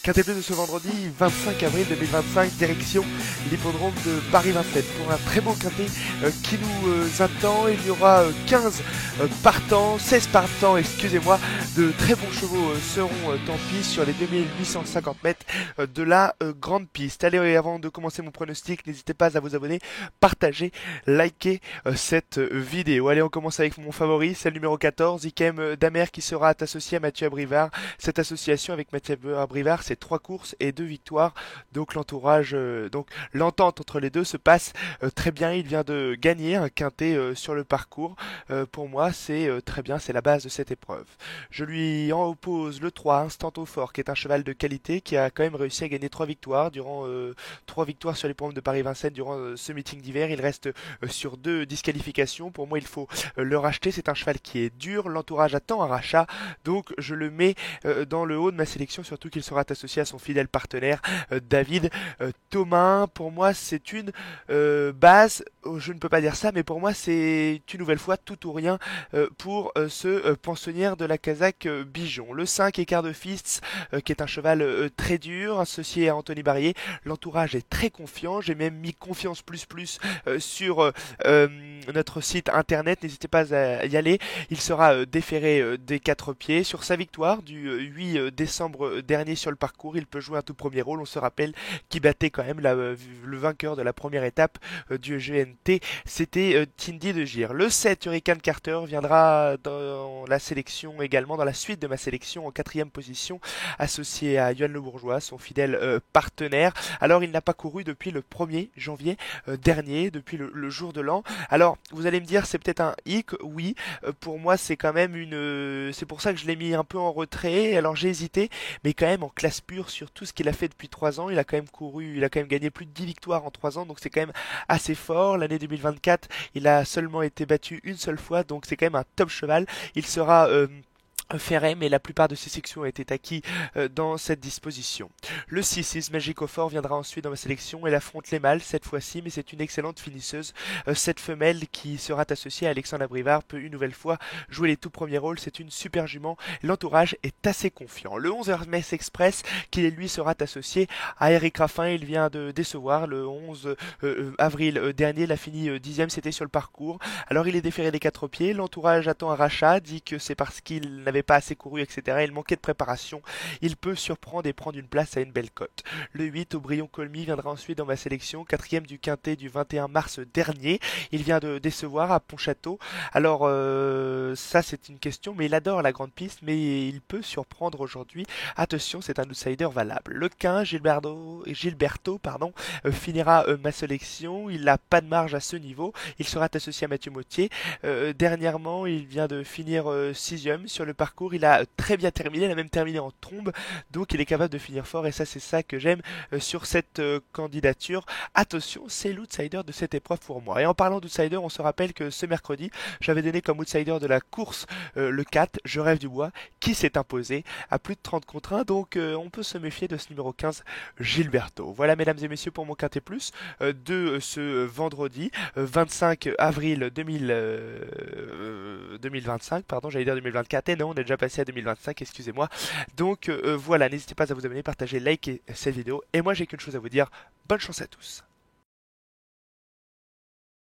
Quintet Plus de ce vendredi 25 avril 2025, direction l'hippodrome de Paris-Vincennes pour un très beau quintet qui nous attend. Il y aura 15 partants, 16 partants, excusez-moi, de très bons chevaux seront en piste sur les 2850 mètres de la grande piste. Allez, avant de commencer mon pronostic, n'hésitez pas à vous abonner, partager, liker cette vidéo. Allez, on commence avec mon favori, c'est le numéro 14, Ikem Damer, qui sera associé à Mathieu Abrivard. Cette association avec Mathieu Abrivard, c'est 3 courses et 2 victoires. Donc l'entente entre les deux se passe très bien. Il vient de gagner un quintet sur le parcours. Pour moi, c'est très bien, c'est la base de cette épreuve. Je lui en oppose le 3, Instanto Fort, qui est un cheval de qualité, qui a quand même réussi à gagner 3 victoires durant 3 victoires sur les l'hippodrome de Paris-Vincennes durant ce meeting d'hiver. Il reste sur 2 disqualifications. Pour moi, il faut le racheter. C'est un cheval qui est dur. L'entourage attend un rachat. Donc, je le mets dans le haut de ma sélection, surtout qu'il sera associé à son fidèle partenaire David Thomas. Pour moi, c'est une base. Je ne peux pas dire ça, mais pour moi, c'est une nouvelle fois tout ou rien pour ce pensionnaire de la Casaque Bijon. Le 5, Écart de Fists, qui est un cheval très dur, associé à Anthony Barrier. L'entourage est très confiant. J'ai même mis confiance plus sur notre site internet. N'hésitez pas à y aller. Il sera déféré des 4 pieds. Sur sa victoire du 8 décembre dernier sur le parcours, il peut jouer un tout premier rôle. On se rappelle qu'il battait quand même le vainqueur de la première étape du GNT. C'était Tindy de Gir. Le 7, Hurricane Carter, viendra dans la sélection également, dans la suite de ma sélection en 4e position, associé à Yoann Le Bourgeois, son fidèle partenaire. Alors, il n'a pas couru depuis le 1er janvier dernier, depuis le jour de l'an. Alors, vous allez me dire, c'est peut-être un hic, oui. Pour moi, c'est quand même c'est pour ça que je l'ai mis un peu en retrait. Alors, j'ai hésité, mais quand même en classe pure sur tout ce qu'il a fait depuis 3 ans. Il a quand même gagné plus de 10 victoires en 3 ans, donc c'est quand même assez fort. L'année 2024, il a seulement été battu une seule fois, donc c'est quand même un top cheval. Il sera ferré, mais la plupart de ses sections étaient acquis dans cette disposition. Le 6, Magic au Fort, viendra ensuite dans ma sélection. Elle affronte les mâles cette fois-ci, mais c'est une excellente finisseuse. Cette femelle qui sera associée à Alexandre Abrivard peut une nouvelle fois jouer les tout premiers rôles. C'est une super jument. L'entourage est assez confiant. Le 11, Hermès Express, qui lui sera associé à Eric Raffin. Il vient de décevoir le 11 avril dernier. Il a fini 10e, c'était sur le parcours. Alors il est déféré des 4 pieds. L'entourage attend un rachat, dit que c'est parce qu'il n'avait pas assez couru, etc. Il manquait de préparation. Il peut surprendre et prendre une place à une belle cote. Le 8, Aubryon Colmy, viendra ensuite dans ma sélection, 4e du quintet du 21 mars dernier. Il vient de décevoir à Pontchâteau. Alors, ça c'est une question, mais il adore la grande piste, mais il peut surprendre aujourd'hui. Attention, c'est un outsider valable. Le 15, Gilberto, finira ma sélection. Il n'a pas de marge à ce niveau. Il sera associé à Mathieu Mottier. Dernièrement, il vient de finir 6e sur le parcours. Il a très bien terminé, il a même terminé en trombe, donc il est capable de finir fort, et ça c'est ça que j'aime sur cette candidature. Attention, c'est l'outsider de cette épreuve pour moi. Et en parlant d'outsider, on se rappelle que ce mercredi, j'avais donné comme outsider de la course le 4, Je rêve du bois, qui s'est imposé à plus de 30 contre 1, donc on peut se méfier de ce numéro 15, Gilberto. Voilà mesdames et messieurs pour mon quintet plus de ce vendredi 25 avril 2025, pardon, j'allais dire 2024, et non, on est déjà passé à 2025, excusez-moi. Donc voilà, n'hésitez pas à vous abonner, partager, liker cette vidéo, et moi j'ai qu'une chose à vous dire, bonne chance à tous.